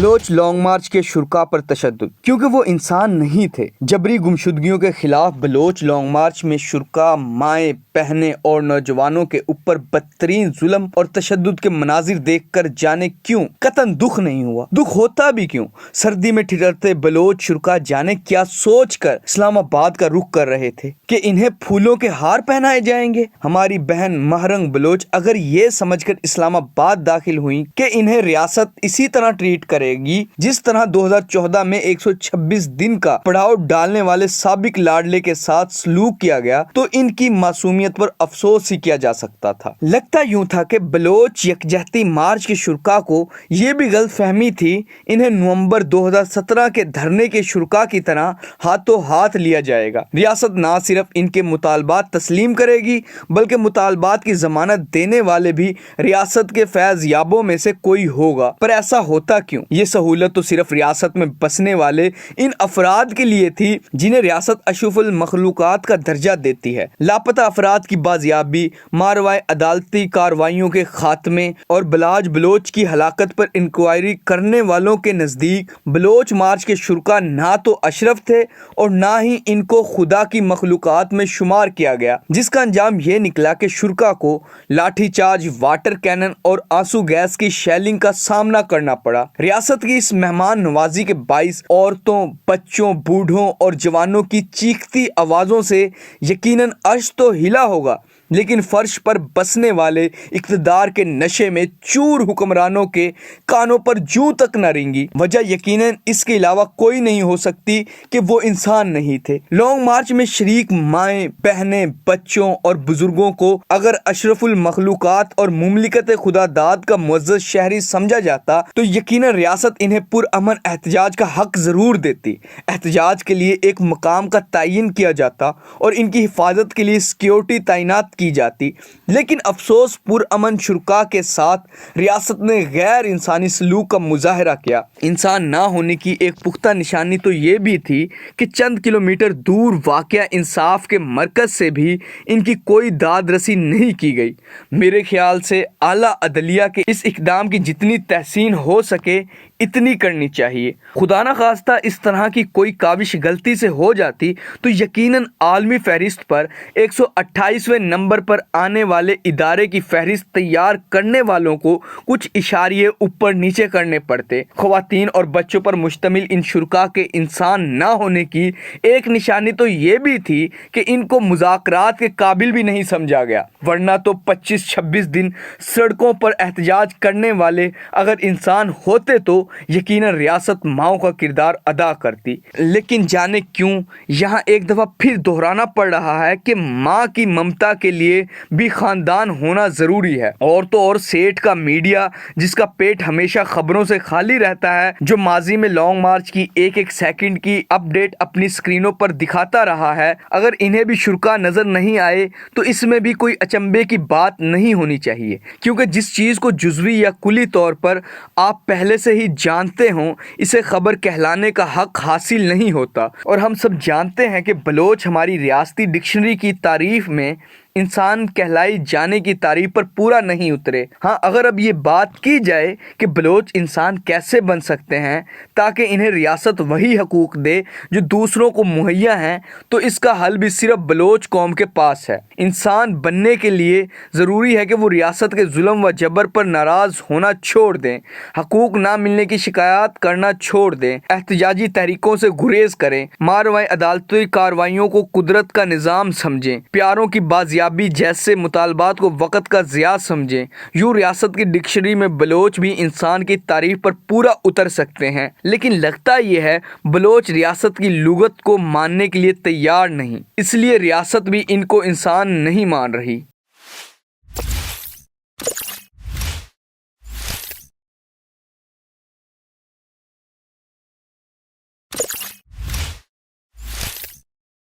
Baloch long march کے شرکا پر تشدد کیونکہ وہ انسان نہیں تھے۔ جبری گمشدگیوں کے خلاف بلوچ لانگ مارچ میں شرکا، مائیں، بہنیں اور نوجوانوں کے اوپر بدترین ظلم اور تشدد کے مناظر دیکھ کر جانے کیوں قطعاً دکھ نہیں ہوا۔ دکھ ہوتا بھی کیوں؟ سردی میں ٹھٹرتے بلوچ شرکا جانے کیا سوچ کر اسلام آباد کا رخ کر رہے تھے کہ انہیں پھولوں کے ہار پہنائے جائیں گے۔ ہماری بہن مہرنگ بلوچ اگر یہ سمجھ کر اسلام آباد داخل ہوئیں کہ انہیں ریاست اسی طرح ٹریٹ کرے گی جس طرح 2014 میں 126 دن کا پڑاؤ ڈالنے والے سابق لاڈلے کے ساتھ سلوک کیا گیا تو ان کی معصومیت پر افسوس ہی کیا جا سکتا تھا۔ لگتا یوں تھا کہ بلوچ یکجہتی مارچ کے شرکا کو یہ بھی غلط فہمی تھی انہیں نومبر 2017 کے دھرنے کے شرکا کی طرح ہاتھوں ہاتھ لیا جائے گا۔ ریاست نہ صرف ان کے مطالبات تسلیم کرے گی بلکہ مطالبات کی ضمانت دینے والے بھی ریاست کے فیض یابوں میں سے کوئی ہوگا۔ پر ایسا ہوتا کیوں؟ یہ سہولت تو صرف ریاست میں بسنے والے ان افراد کے لیے تھی جنہیں ریاست اشرف المخلوقات کا درجہ دیتی ہے۔ لاپتہ افراد کی بازیابی، ماروائے عدالتی کارروائیوں کے خاتمے اور بلاج بلوچ کی ہلاکت پر انکوائری کرنے والوں کے نزدیک بلوچ مارچ کے شرکا نہ تو اشرف تھے اور نہ ہی ان کو خدا کی مخلوقات میں شمار کیا گیا، جس کا انجام یہ نکلا کہ شرکا کو لاٹھی چارج، واٹر کینن اور آنسو گیس کی شیلنگ کا سامنا کرنا پڑا۔ ریاست کی اس مہمان نوازی کے باعث عورتوں، بچوں، بوڑھوں اور جوانوں کی چیختی آوازوں سے یقیناً عرش تو ہلا ہوگا لیکن فرش پر بسنے والے اقتدار کے نشے میں چور حکمرانوں کے کانوں پر جوں تک نہ رینگی۔ وجہ یقیناً اس کے علاوہ کوئی نہیں ہو سکتی کہ وہ انسان نہیں تھے۔ لانگ مارچ میں شریک مائیں، بہنیں، بچوں اور بزرگوں کو اگر اشرف المخلوقات اور مملکت خدا داد کا معزز شہری سمجھا جاتا تو یقیناً ریاست انہیں پرامن احتجاج کا حق ضرور دیتی۔ احتجاج کے لیے ایک مقام کا تعین کیا جاتا اور ان کی حفاظت کے لیے سیکیورٹی تعینات کی جاتی، لیکن افسوس پرامن شرکا کے ساتھ ریاست نے غیر انسانی سلوک کا مظاہرہ کیا۔ انسان نہ ہونے کی ایک پختہ نشانی تو یہ بھی تھی کہ چند کلومیٹر دور واقع انصاف کے مرکز سے بھی ان کی کوئی داد رسی نہیں کی گئی۔ میرے خیال سے اعلیٰ عدلیہ کے اس اقدام کی جتنی تحسین ہو سکے اتنی کرنی چاہیے۔ خدا نہ خواستہ اس طرح کی کوئی کاوش غلطی سے ہو جاتی تو یقیناً عالمی فہرست پر 128ویں نمبر پر آنے والے ادارے کی فہرست تیار کرنے والوں کو کچھ اشاریے اوپر نیچے کرنے پڑتے۔ خواتین اور بچوں پر مشتمل ان شرکا کے انسان نہ ہونے کی ایک نشانی تو یہ بھی تھی کہ ان کو مذاکرات کے قابل بھی نہیں سمجھا گیا، ورنہ تو 25-26 دن سڑکوں پر احتجاج کرنے والے اگر انسان ہوتے تو یقیناً ریاست ماؤں کا کردار ادا کرتی۔ لیکن جانے کیوں یہاں ایک دفعہ پھر دہرانا پڑ رہا ہے کہ ماں کی ممتا کے لیے بھی خاندان ہونا ضروری ہے۔ اور تو اور سیٹ کا میڈیا جس کا پیٹ ہمیشہ خبروں سے خالی رہتا ہے، جو ماضی میں لانگ مارچ کی ایک ایک سیکنڈ کی اپ ڈیٹ اپنی سکرینوں پر دکھاتا رہا ہے، اگر انہیں بھی شرکا نظر نہیں آئے تو اس میں بھی کوئی اچنبے کی بات نہیں ہونی چاہیے، کیونکہ جس چیز کو جزوی یا کلی طور پر آپ پہلے سے ہی جانتے ہوں اسے خبر کہلانے کا حق حاصل نہیں ہوتا۔ اور ہم سب جانتے ہیں کہ بلوچ ہماری ریاستی ڈکشنری کی تعریف میں انسان کہلائی جانے کی تعریف پر پورا نہیں اترے۔ ہاں، اگر اب یہ بات کی جائے کہ بلوچ انسان کیسے بن سکتے ہیں تاکہ انہیں ریاست وہی حقوق دے جو دوسروں کو مہیا ہیں، تو اس کا حل بھی صرف بلوچ قوم کے پاس ہے۔ انسان بننے کے لیے ضروری ہے کہ وہ ریاست کے ظلم و جبر پر ناراض ہونا چھوڑ دیں، حقوق نہ ملنے کی شکایات کرنا چھوڑ دیں، احتجاجی تحریکوں سے گریز کریں، ماروائے عدالتی کارروائیوں کو قدرت کا نظام سمجھیں، پیاروں کی بازیابی جیسے مطالبات کو وقت کا ضیاع سمجھیں۔ یوں ریاست کی ڈکشنری میں بلوچ بھی انسان کی تعریف پر پورا اتر سکتے ہیں، لیکن لگتا یہ ہے بلوچ ریاست کی لغت کو ماننے کے لیے تیار نہیں، اس لیے ریاست بھی ان کو انسان نہیں مان رہی۔